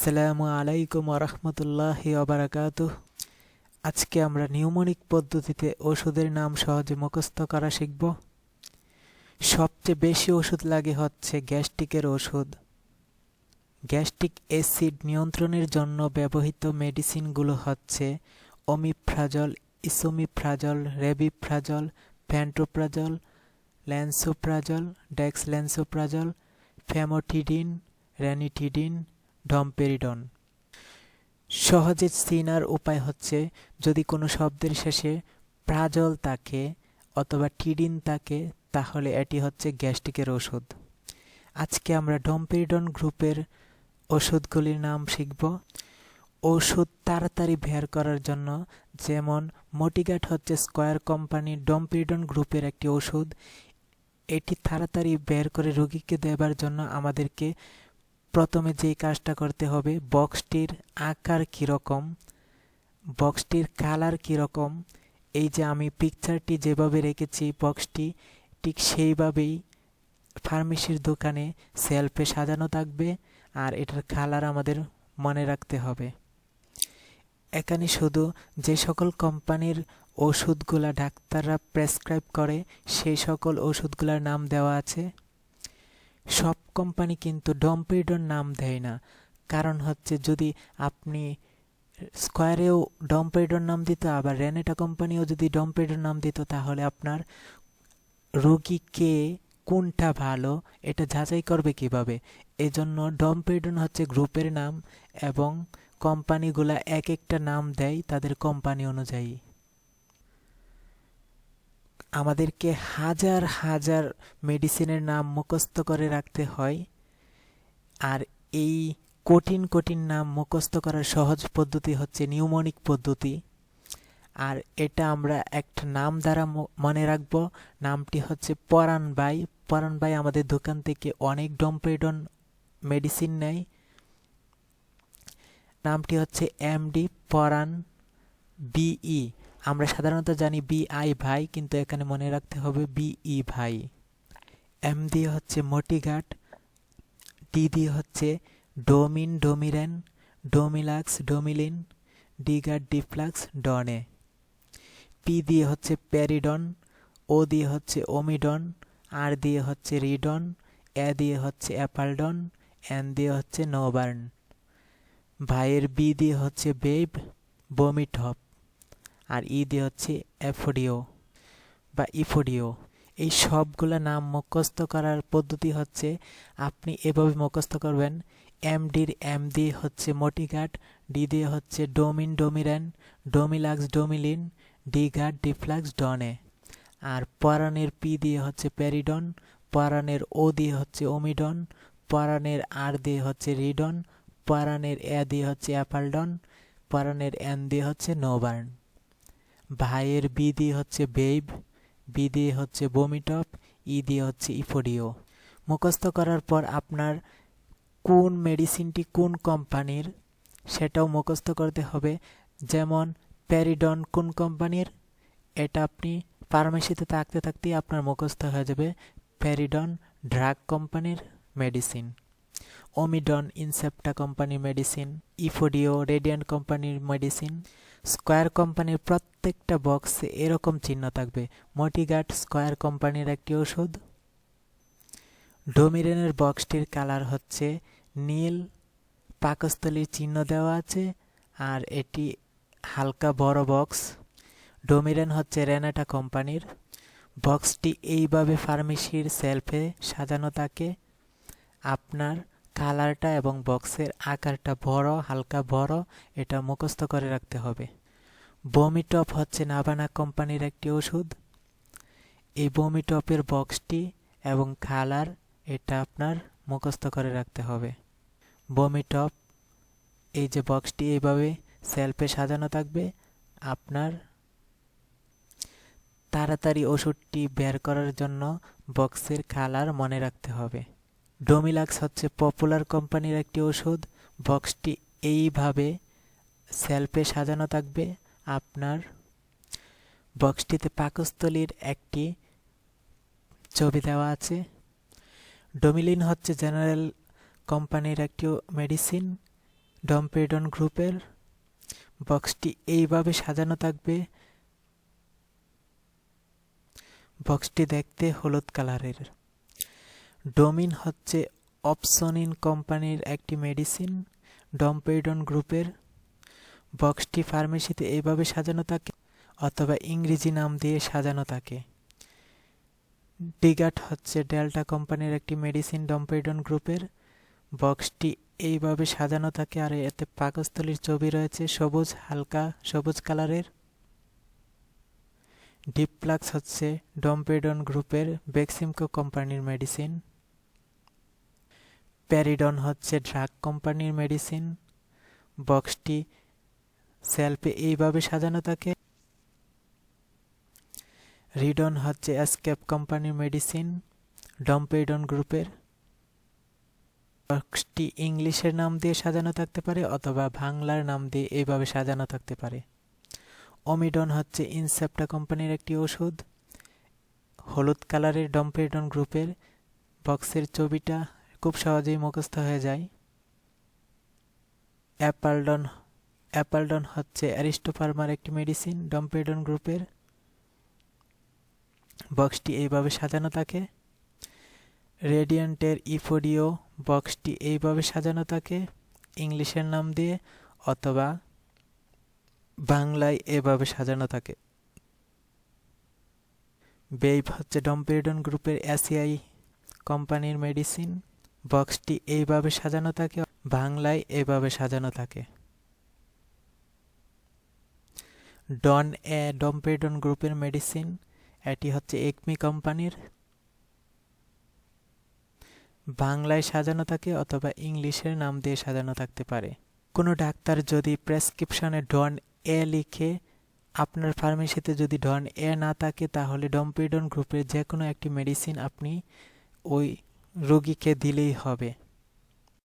আসসালামু আলাইকুম ওরহমতুল্লাহি ওবারাকাতুহ। আজকে আমরা নিউমোনিক পদ্ধতিতে ওষুধের নাম সহজে মুখস্থ করা শিখব। সবচেয়ে বেশি ওষুধ লাগে হচ্ছে গ্যাস্ট্রিকের ওষুধ। গ্যাস্ট্রিক অ্যাসিড নিয়ন্ত্রণের জন্য ব্যবহৃত মেডিসিনগুলো হচ্ছে omeprazole, esomeprazole, rabeprazole, pantoprazole, lansoprazole, dexlansoprazole, famotidine, ranitidine, domperidone. সহজে চেনার উপায় হচ্ছে যদি কোনো শব্দের শেষে প্রাজল থাকে অথবা টিডিন থাকে তাহলে এটি হচ্ছে গ্যাস্ট্রিকের ওষুধ। আজকে আমরা ডমপেরিডন গ্রুপের ওষুধগুলির নাম শিখব। ওষুধ তাড়াতাড়ি বের করার জন্য, যেমন মোটিগাট হচ্ছে স্কয়ার কোম্পানির ডমপেরিডন গ্রুপের একটি ওষুধ। এটি তাড়াতাড়ি বের করে রোগীকে দেবার জন্য আমাদেরকে প্রথমে যেই কাজটা করতে হবে, বক্সটির আকার কীরকম, বক্সটির কালার কীরকম, এই যে আমি পিকচারটি যেভাবে রেখেছি বক্সটি ঠিক সেইভাবেই ফার্মেসির দোকানে সেলফে সাজানো থাকবে, আর এটার কালার আমাদের মনে রাখতে হবে। এখানে শুধু যে সকল কোম্পানির ওষুধগুলা ডাক্তাররা প্রেসক্রাইব করে সেই সকল ওষুধগুলোর নাম দেওয়া আছে। সব কোম্পানি কিন্তু ডমপেরিডন নাম দেয় না, কারণ হচ্ছে যদি আপনি স্কয়ারেও ডমপেরিডন নাম দিত আবার রেনেটা কোম্পানিও যদি ডমপেরিডন নাম দিত তাহলে আপনার রোগীকে কোনটা ভালো এটা যাচাই করবে কিভাবে। এজন্য ডমপেরিডন হচ্ছে গ্রুপের নাম এবং কোম্পানিগুলা এক একটা নাম দেয় তাদের কোম্পানি অনুযায়ী। আমাদেরকে হাজার হাজার মেডিসিনের নাম মুখস্থ করে রাখতে হয়, আর এই কঠিন কঠিন নাম মুখস্থ করার সহজ পদ্ধতি হচ্ছে নিউমোনিক পদ্ধতি। আর এটা আমরা একটা নাম দ্বারা মনে রাখবো। নামটি হচ্ছে পরাণ ভাই। পরাণ ভাই আমাদের দোকান থেকে অনেক ডমপেরিডন মেডিসিন নেয়। নামটি হচ্ছে এমডি পরাণ বিই। আমরা সাধারণত জানি বিআই ভাই, কিন্তু এখানে মনে রাখতে হবে বিই ভাই। এম দিয়ে হচ্ছে মোটিগাট, ডি দিয়ে হচ্ছে ডোমিন, ডোমিরেন, ডোমিলাক্স, ডোমিলিন, ডিগাট, ডিফ্লাক্স, ডনে। পি দিয়ে হচ্ছে প্যারিডন, ও দিয়ে হচ্ছে ওমিডন, আর দিয়ে হচ্ছে রিডন, এ দিয়ে হচ্ছে অ্যাপালডন, এন দিয়ে হচ্ছে নোবার্ন। ভাইয়ের বি দিয়ে হচ্ছে বেব, বমিটপ, আর ই দিয়ে হচ্ছে অ্যাফোডিও বা ইফোডিও। এই সবগুলো নাম মুখস্থ করার পদ্ধতি হচ্ছে আপনি এভাবে মুখস্থ করবেন। এমডির এম দিয়ে হচ্ছে মোটিগাট, ডি দিয়ে হচ্ছে ডোমিন, ডোমিরেন, ডোমিলাক্স, ডোমিলিন, ডিগাট, ডিফ্লাক্স, ডনে। আর পরাণের পি দিয়ে হচ্ছে প্যারিডন, পরাণের ও দিয়ে হচ্ছে ওমিডন, পরাণের আর দিয়ে হচ্ছে রিডন, পরাণের এ দিয়ে হচ্ছে অ্যাপালডন, পরাণের এন দিয়ে হচ্ছে নোবার্ন। ভাইয়ের বি দিয়ে হচ্ছে বেব, বি দিয়ে হচ্ছে বমিটপ, ই দিয়ে হচ্ছে ইফোডিও। মুখস্থ করার পর আপনার কোন মেডিসিনটি কোন কোম্পানির সেটাও মুখস্থ করতে হবে। যেমন প্যারিডন কোন কোম্পানির, এটা আপনি ফার্মেসিতে থাকতে থাকতেই আপনার মুখস্থ হয়ে যাবে। প্যারিডন ড্রাগ কোম্পানির মেডিসিন, ওমিডন ইনসেপ্টা কোম্পানির মেডিসিন, ইফোডিও রেডিয়ান্ট কোম্পানির মেডিসিন। স্কয়ার কোম্পানির প্রত্যেকটা বক্সে এরকম চিহ্ন থাকবে। মোটিগাট স্কয়ার কোম্পানির একটি ওষুধ। ডোমিরেনের বক্সটির কালার হচ্ছে নীল, পাকস্থলীর চিহ্ন দেওয়া আছে, আর এটি হালকা বড় বক্স। ডোমিরেন হচ্ছে রেনাটা কোম্পানির। বক্সটি এইভাবে ফার্মেসির সেলফে সাজানো থাকে। আপনার কালারটা এবং বক্সের আকারটা বড়, হালকা বড়, এটা মুখস্থ করে রাখতে হবে। বমিটপ হচ্ছে নাভানা কোম্পানির একটি ওষুধ। এই বমিটপের বক্সটি এবং কালার এটা আপনার মুখস্থ করে রাখতে হবে। বমিটপ, এই যে বক্সটি এইভাবে সেলফে সাজানো থাকবে। আপনার তাড়াতাড়ি ওষুধটি বের করার জন্য বক্সের কালার মনে রাখতে হবে। ডোমিলাক্স হচ্ছে পপুলার কোম্পানির একটি ওষুধ। বক্সটি এইভাবে সেলফে সাজানো থাকবে। আপনার বক্সটিতে পাকস্থলীর একটি ছবি দেওয়া আছে। ডোমিলিন হচ্ছে জেনারেল কোম্পানির একটি মেডিসিন। ডমপেডন গ্রুপের। বক্সটি এইভাবে সাজানো থাকবে। বক্সটি দেখতে হলুদ কালারের। ডোমিন হচ্ছে অপসনিন কোম্পানির একটি মেডিসিন ডমপেডন গ্রুপের। বক্সটি ফার্মেসিতে এইভাবে সাজানো থাকে অথবা ইংরেজি নাম দিয়ে সাজানো থাকে। ডিগাট হচ্ছে ডেল্টা কোম্পানির একটি মেডিসিন ডমপেডন গ্রুপের। বক্সটি এইভাবে সাজানো থাকে আর এতে পাকস্থলীর ছবি রয়েছে সবুজ, হালকা সবুজ কালারের। ডিপ্লাক্স হচ্ছে ডমপেডন গ্রুপের বেক্সিমকো কোম্পানির মেডিসিন। প্যারিডন হচ্ছে ড্রাগ কোম্পানির মেডিসিন। বক্সটি সেলফে এইভাবে সাজানো থাকে। রিডন হচ্ছে এসকেপ কোম্পানির মেডিসিন ডমপেডন গ্রুপের। বক্সটি ইংলিশের নাম দিয়ে সাজানো থাকতে পারে অথবা বাংলার নাম দিয়ে এইভাবে সাজানো থাকতে পারে। ওমিডন হচ্ছে ইনসেপ্টা কোম্পানির একটি ওষুধ হলুদ কালারের ডমপেডন গ্রুপের। বক্সের ছবিটা খুব সহজেই মুখস্থ হয়ে যায়। অ্যাপালডন হচ্ছে অ্যারিস্টো ফার্মার একটি মেডিসিন ডমপেডন গ্রুপের। বক্সটি এইভাবে সাজানো থাকে। রেডিয়েন্টের ইফোডিও বক্সটি এইভাবে সাজানো থাকে ইংলিশের নাম দিয়ে অথবা বাংলায় এভাবে সাজানো থাকে। বেইব হচ্ছে ডমপেডন গ্রুপের এসিআই কোম্পানির মেডিসিন। বক্সটি এইভাবে সাজানো থাকে বাংলায় এভাবে সাজানো থাকে। ডন ডমপেডন গ্রুপের মেডিসিন। এটি হচ্ছে একমি কোম্পানির। বাংলায় সাজানো থাকে অথবা ইংলিশের নাম দিয়ে সাজানো থাকতে পারে। কোনো ডাক্তার যদি প্রেসক্রিপশনে ডন এ লিখে আপনার ফার্মেসিতে যদি ডন এ না থাকে তাহলে ডমপেডন গ্রুপের যে কোনো একটি মেডিসিন আপনি ওই রোগীকে দিলেই হবে।